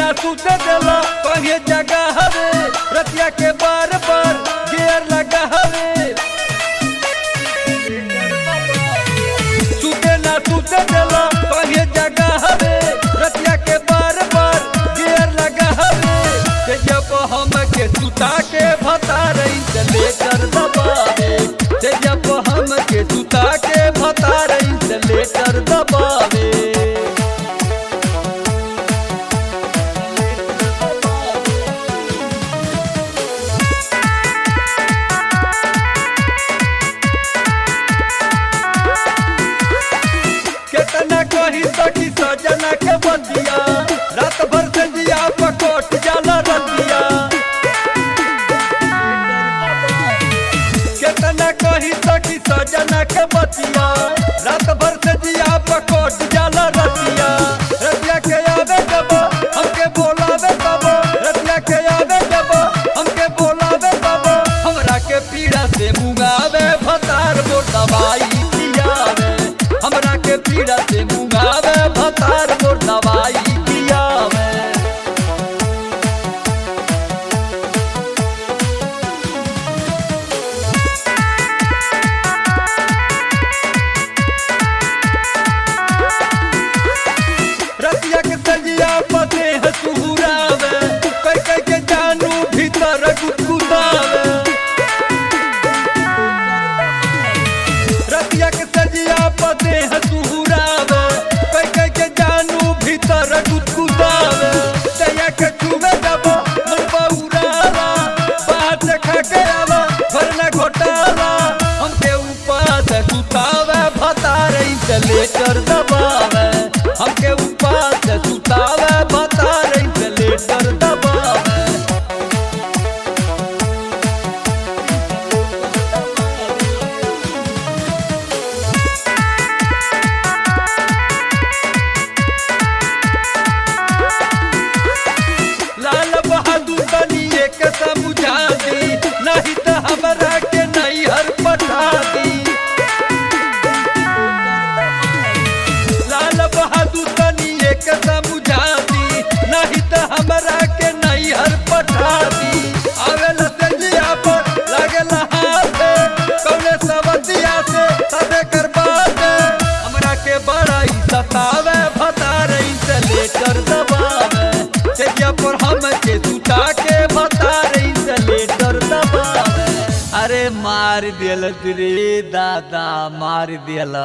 ना सूते देला कहीं जगह हवे रतिया के बार बार गियर लगा हवे सूते ना सूते देला कहीं जगह हवे रतिया के बार बार गियर लगा हवे ते जब हम के सुता के भता रही चले कर दबावे ते जब हम के सुता के भता रही चले कर दबावे केतना कही सखी सजना के बतिया रात भर संजिया पकोट जाला रतिया केतना कही सखी सजना के बतिया रात भर संजिया पकोट जाला रतिया रतिया के आवे जब हमके बोलावे तब रतिया के आवे जब हमके बोलावे तब हमरा के पीड़ा से मुंगावे भतार वो दवाई पियावे हमरा के पीड़ा से मुंगावे भतार वो दवाई पियावे रतिया के संजिया पते है सुहुरावे कई कई के जानू भीतर गुदगुदावे रतिया के संजिया पते है सुहुरावे कई कई के जानू भीतर गुदगुदावे दया के चुमे जब मन बहुरावा बाहर से खा के आवा भरना घोटाला हमके ऊपर से सुतावे भतार चले कर दबावे हमके ऊपर से सुतावे भतार चले कर दबावे लाल बहादुर तनिए के समझा दी नहीं तो हमरा के नहीं हर पठा दी लाल बहादुर तनिए के समझा दी नहीं तो हमरा के नहीं हर पठा दी आवेला संजिया पर लागेला हाथ कौने सवतिया से तबे कर बात हमरा के बड़ा ही सतावे भतार चले कर दबावे तेजिया पर हम के सुता के भतार चले कर दबावे अरे मार दियल रे दादा मार दियल।